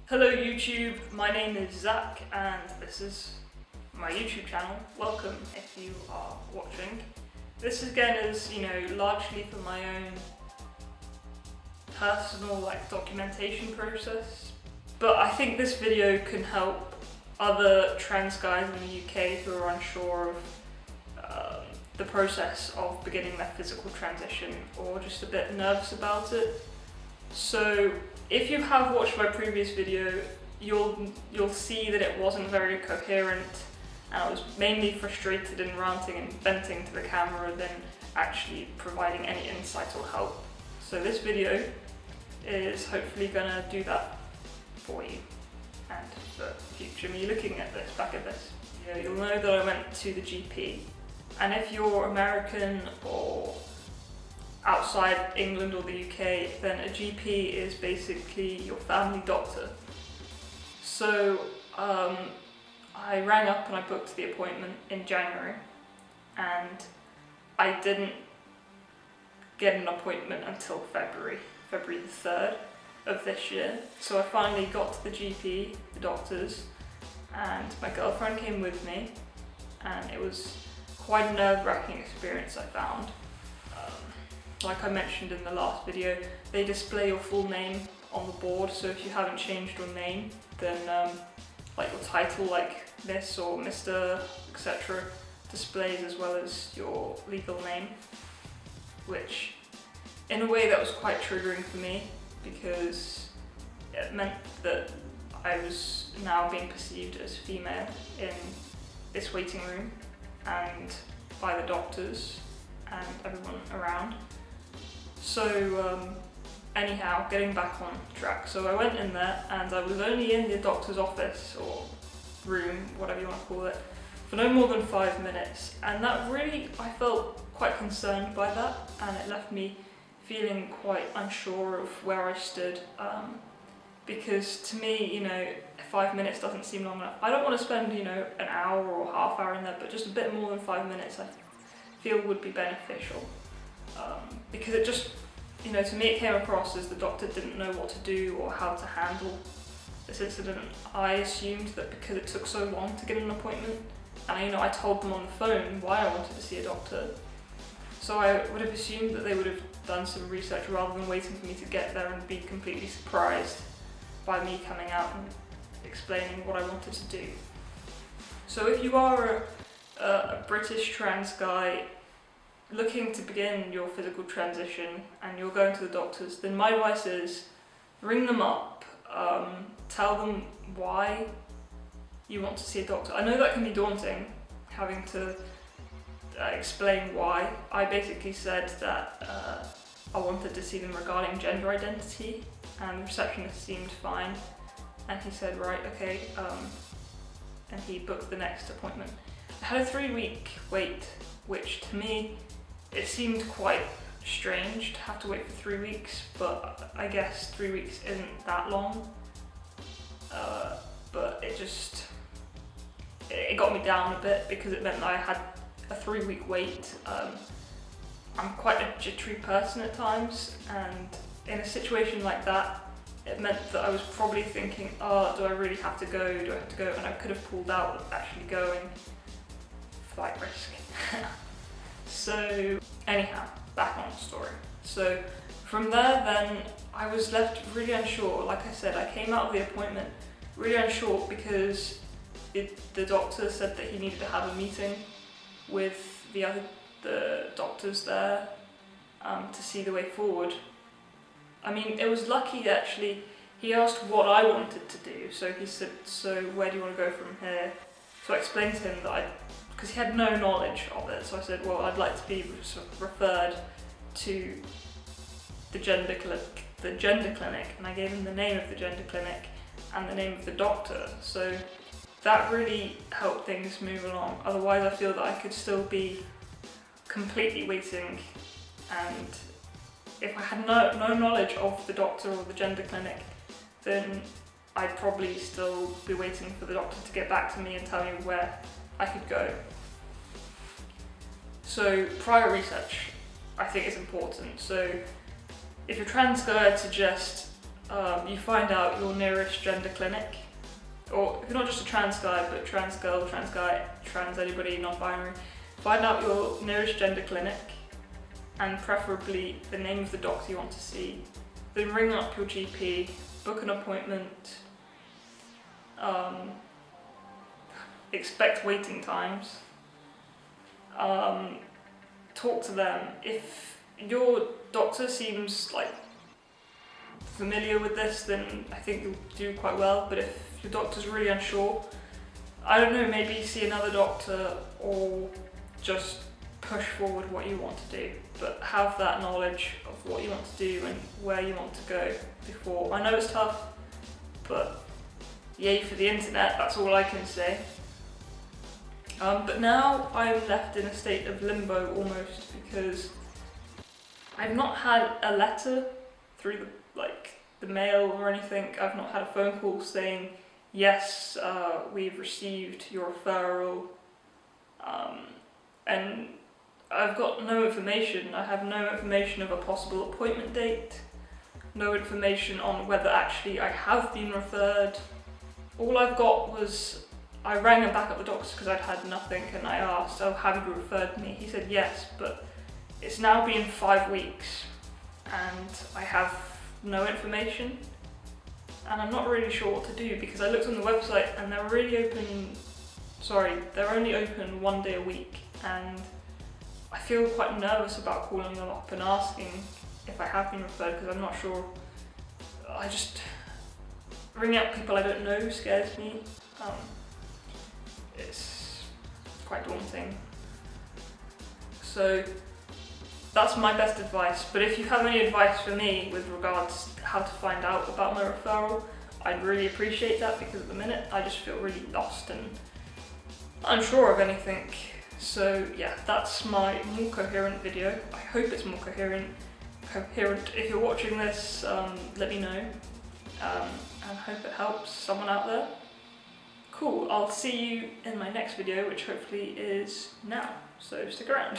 Hello YouTube, my name is Zach and this is my YouTube channel. Welcome if you are watching. This again is, largely for my own personal documentation process. But I think this video can help other trans guys in the UK who are unsure of the process of beginning their physical transition or just a bit nervous about it. So if you have watched my previous video, you'll see that it wasn't very coherent and I was mainly frustrated and ranting and venting to the camera than actually providing any insight or help. So this video is hopefully gonna do that for you and for future me looking at this, back at this. You'll know that I went to the GP, and if you're American or outside England or the UK, then a GP is basically your family doctor. So I rang up and I booked the appointment in January, and I didn't get an appointment until February the 3rd of this year. So I finally got to the GP, the doctors, and my girlfriend came with me, and it was quite a nerve-wracking experience I found. Like I mentioned in the last video, they display your full name on the board, so if you haven't changed your name, then your title like Miss or Mr, etc. displays as well as your legal name, which in a way that was quite triggering for me because it meant that I was now being perceived as female in this waiting room and by the doctors and everyone around. So anyhow, getting back on track. So I went in there and I was only in the doctor's office or room, whatever you want to call it, for no more than 5 minutes. And that really, I felt quite concerned by that, and it left me feeling quite unsure of where I stood. Because to me, 5 minutes doesn't seem long enough. I don't want to spend, an hour or half hour in there, but just a bit more than 5 minutes I feel would be beneficial. Because it just, to me it came across as the doctor didn't know what to do or how to handle this incident. I assumed that because it took so long to get an appointment, and I told them on the phone why I wanted to see a doctor, so I would have assumed that they would have done some research rather than waiting for me to get there and be completely surprised by me coming out and explaining what I wanted to do. So if you are a British trans guy looking to begin your physical transition and you're going to the doctors, then my advice is ring them up, tell them why you want to see a doctor. I know that can be daunting, having to explain why. I basically said that I wanted to see them regarding gender identity, and the receptionist seemed fine, and he said right, okay, and he booked the next appointment. I had a 3-week wait, which to me it seemed quite strange to have to wait for 3 weeks, but I guess 3 weeks isn't that long. But it got me down a bit because it meant that I had a 3-week wait. I'm quite a jittery person at times, and in a situation like that, it meant that I was probably thinking, oh, do I really have to go? Do I have to go? And I could have pulled out of actually going. Flight risk. So anyhow, back on the story. So from there then, I was left really unsure. Like I said, I came out of the appointment really unsure because the doctor said that he needed to have a meeting with the doctors there to see the way forward. I mean, it was lucky actually. He asked what I wanted to do. So he said, so where do you want to go from here? So I explained to him that because he had no knowledge of it, so I said, well, I'd like to be referred to the gender clinic, and I gave him the name of the gender clinic and the name of the doctor. So that really helped things move along. Otherwise, I feel that I could still be completely waiting, and if I had no knowledge of the doctor or the gender clinic, then I'd probably still be waiting for the doctor to get back to me and tell me where I could go. So prior research, I think, is important. So if you're trans guy, I'd suggest you find out your nearest gender clinic. Or if you're not just a trans guy, but trans girl, trans guy, trans anybody, non-binary, find out your nearest gender clinic and preferably the name of the doctor you want to see. Then ring up your GP, book an appointment, expect waiting times, talk to them. If your doctor seems like familiar with this, then I think you'll do quite well, but if your doctor's really unsure, I don't know, maybe see another doctor or just push forward what you want to do, but have that knowledge of what you want to do and where you want to go before. I know it's tough, but yay for the internet, that's all I can say. But now I'm left in a state of limbo almost, because I've not had a letter through the mail or anything. I've not had a phone call saying, yes, we've received your referral, and I've got no information. I have no information of a possible appointment date, no information on whether actually I have been referred. All I've got was, I rang him back at the doctor because I'd had nothing, and I asked, oh, have you referred me? He said yes, but it's now been 5 weeks and I have no information, and I'm not really sure what to do, because I looked on the website and they're only open 1 day a week, and I feel quite nervous about calling them up and asking if I have been referred, because I'm not sure. Ringing up people I don't know scares me. It's quite daunting. So that's my best advice, but if you have any advice for me with regards to how to find out about my referral, I'd really appreciate that, because at the minute I just feel really lost and unsure of anything. So yeah, that's my more coherent video. I hope it's more coherent. If you're watching this, let me know, and I hope it helps someone out there. Cool, I'll see you in my next video, which hopefully is now, so stick around.